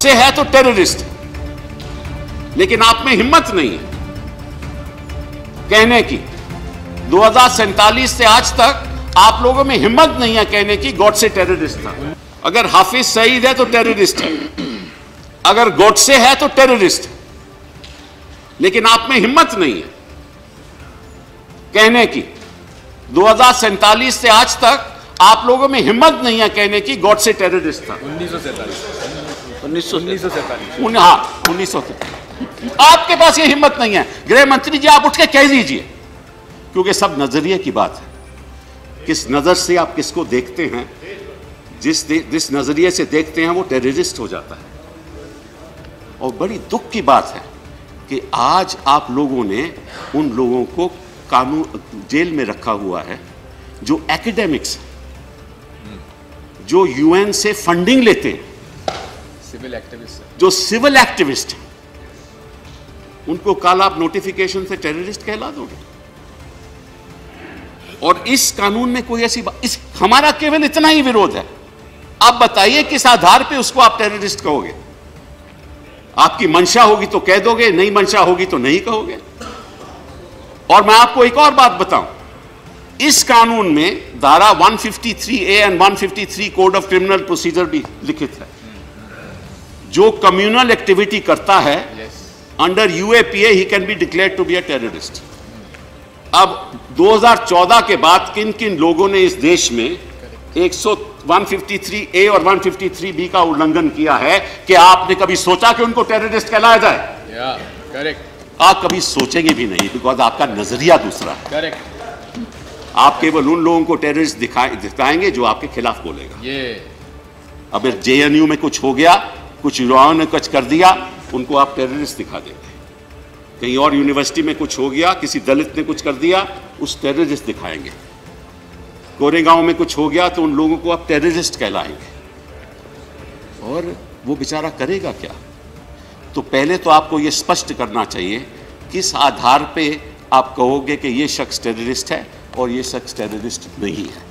से है तो टेररिस्ट है, लेकिन आप में हिम्मत नहीं है कहने की। 2047 से आज तक आप लोगों में हिम्मत नहीं है कहने की गॉडसे टेररिस्ट था। अगर हाफिज सईद है तो टेररिस्ट है, अगर गॉडसे है तो टेररिस्ट है, लेकिन आप में हिम्मत नहीं है कहने की। 2047 से आज तक आप लोगों में हिम्मत नहीं है कहने की गॉडसे टेररिस्ट था। 1947 हाँ 1947। आपके पास ये हिम्मत नहीं है। गृह मंत्री जी, आप उठ के कह दीजिए, क्योंकि सब नजरिए की बात है। किस नजर से आप किसको देखते हैं, जिस नजरिए से देखते हैं वो टेररिस्ट हो जाता है। और बड़ी दुख की बात है कि आज आप लोगों ने उन लोगों को कानून जेल में रखा हुआ है जो एकेडमिक्स, जो यूएन से फंडिंग लेते हैं, सिविल एक्टिविस्ट, जो सिविल एक्टिविस्ट हैं, उनको कल आप नोटिफिकेशन से टेररिस्ट कहला दोगे। और इस कानून में कोई ऐसी बात, इस हमारा केवल इतना ही विरोध है। आप बताइए किस आधार पे उसको आप टेररिस्ट कहोगे? आपकी मंशा होगी तो कह दोगे, नहीं मंशा होगी तो नहीं कहोगे। और मैं आपको एक और बात बताऊं, इस कानून में धारा 153A and 153 code of criminal procedure भी लिखित है। जो कम्युनल एक्टिविटी करता है under UAPA he can be declared to be a terrorist. अब 2014 के बाद किन किन लोगों ने इस देश में 153A और 153B का उल्लंघन किया है कि आपने कभी सोचा कि उनको टेररिस्ट कहलाया जाए? करेक्ट। आप कभी सोचेंगे भी नहीं, बिकॉज आपका नजरिया दूसरा है। करेक्ट। आप केवल उन लोगों को टेररिस्ट दिखाएंगे जो आपके खिलाफ बोलेगा। अब JNU में कुछ हो गया, कुछ युवाओं ने कुछ कर दिया, उनको आप टेररिस्ट दिखा देंगे। कहीं और यूनिवर्सिटी में कुछ हो गया, किसी दलित ने कुछ कर दिया, उस टेररिस्ट दिखाएंगे। कोरेगांव में कुछ हो गया तो उन लोगों को आप टेररिस्ट कहलाएंगे। और वो बेचारा करेगा क्या? तो पहले तो आपको ये स्पष्ट करना चाहिए किस आधार पे आप कहोगे कि ये शख्स टेररिस्ट है और ये शख्स टेररिस्ट नहीं है।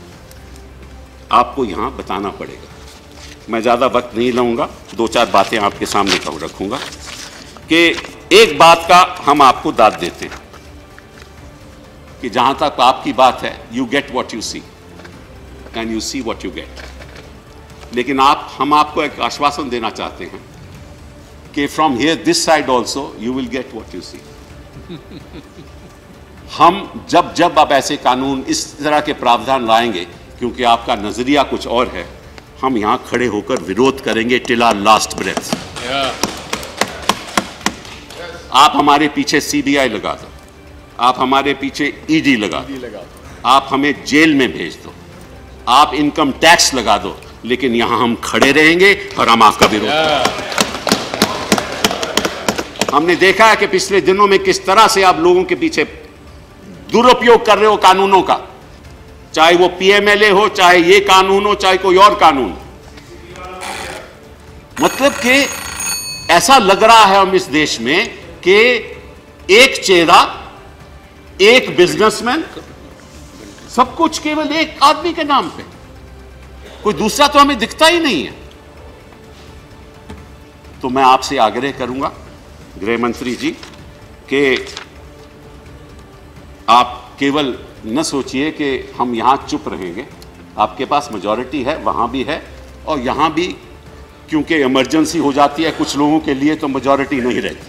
आपको यहां बताना पड़ेगा। मैं ज़्यादा वक्त नहीं लूँगा, 2-4 बातें आपके सामने रखूँगा कि एक बात का हम आपको दाद देते हैं कि जहाँ तक आपकी बात है, you get what you see and you see what you get. लेकिन हम आपको एक आश्वासन देना चाहते हैं कि from here this side also you will get what you see. हम जब अब ऐसे कानून इस तरह के प्रावधान लाएंगे, क्योंकि आपका नजरिया कुछ और है, हम यहां खड़े होकर विरोध करेंगे टिल आवर लास्ट ब्रेथ। आप हमारे पीछे CBI लगा दो, आप हमारे पीछे ED लगा दो, आप हमें जेल में भेज दो, आप इनकम टैक्स लगा दो, लेकिन यहां हम खड़े रहेंगे और हम आपका विरोध करेंगे। हमने देखा है कि पिछले दिनों में किस तरह से आप लोगों के पीछे दुरुपयोग कर रहे हो कानूनों का, चाहे वो PMLA हो, चाहे ये कानून हो, चाहे कोई और कानून। मतलब कि ऐसा लग रहा है हम इस देश में कि एक चेहरा, एक बिजनेसमैन, सब कुछ केवल एक आदमी के नाम पे, कोई दूसरा तो हमें दिखता ही नहीं है। तो मैं आपसे आग्रह करूंगा गृह मंत्री जी कि आप केवल न सोचिए कि हम यहां चुप रहेंगे। आपके पास मेजॉरिटी है, वहां भी है, और यहां भी क्योंकि इमरजेंसी हो जाती है कुछ लोगों के लिए तो मेजॉरिटी नहीं रहती।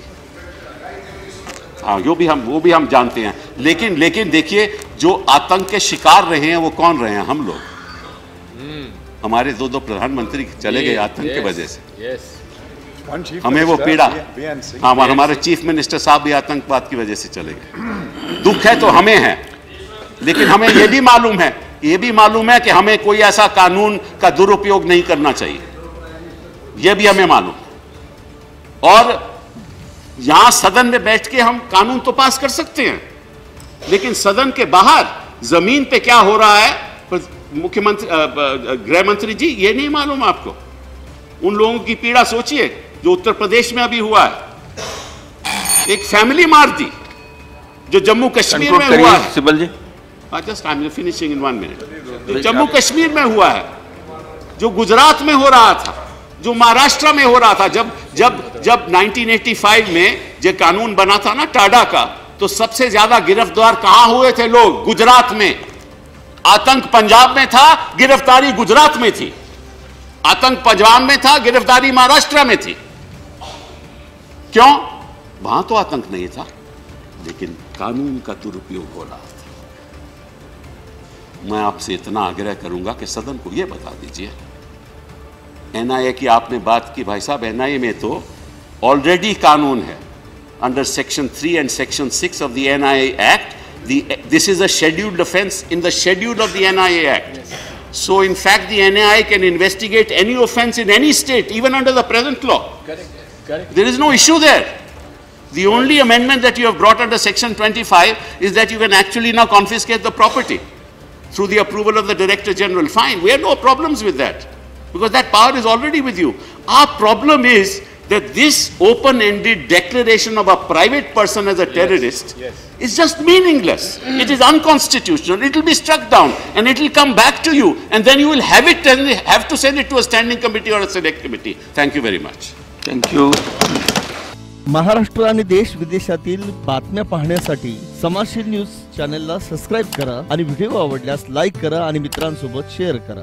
हाँ, वो भी हम जानते हैं। लेकिन देखिए, जो आतंक के शिकार रहे हैं वो कौन रहे हैं? हम लोग। हमारे 2 प्रधानमंत्री चले गए आतंक की वजह से। हमें वो पीड़ा, हाँ, हमारे चीफ मिनिस्टर साहब भी आतंकवाद की वजह से चले गए। दुख है तो हमें है, लेकिन हमें यह भी मालूम है कि हमें कोई ऐसा कानून का दुरुपयोग नहीं करना चाहिए। यह भी हमें मालूम है। और यहां सदन में बैठ के हम कानून तो पास कर सकते हैं, लेकिन सदन के बाहर जमीन पे क्या हो रहा है, मुख्यमंत्री, गृह मंत्री जी, ये नहीं मालूम आपको? उन लोगों की पीड़ा सोचिए जो उत्तर प्रदेश में अभी हुआ है। एक फैमिली मार दी जो जम्मू कश्मीर में हुआ है। Sibal ji, just I am finishing in 1 minute. जो जम्मू कश्मीर में हुआ है, जो गुजरात में हो रहा था, जो महाराष्ट्र में हो रहा था। जब 1985 में जो कानून बना था ना टाडा का, तो सबसे ज्यादा गिरफ्तार कहां हुए थे लोग? गुजरात में। आतंक पंजाब में था, गिरफ्तारी गुजरात में थी। आतंक पंजाब में था, गिरफ्तारी महाराष्ट्र में थी। क्यों? वहां तो आतंक नहीं था, लेकिन कानून का दुरुपयोग हो रहा था। मैं आपसे इतना आग्रह करूंगा कि सदन को यह बता दीजिए, एनआईए की आपने बात की भाई साहब, एनआईए में तो ऑलरेडी कानून है under section 3 and section 6 of the NIA Act. This is a scheduled offense in the schedule of the NIA Act. Yes. So in fact the NIA can investigate any offense in any state, even under the present law. Correct. Correct. There is no issue there. The only amendment that you have brought under section 25 is that you can actually now confiscate the property through the approval of the Director General. Fine, we have no problems with that, because that power is already with you. Our problem is that this open-ended declaration of a private person as a terrorist is just meaningless. It is unconstitutional. It will be struck down and it will come back to you, and then you will have to send it to a standing committee or a select committee. Thank you very much. Thank you. Maharashtra आणि देश विदेशातील बातम्या पाहण्यासाठी समाजशील news चॅनलला subscribe करा आणि video आवडल्यास like करा आणि मित्रांसोबत शेअर करा.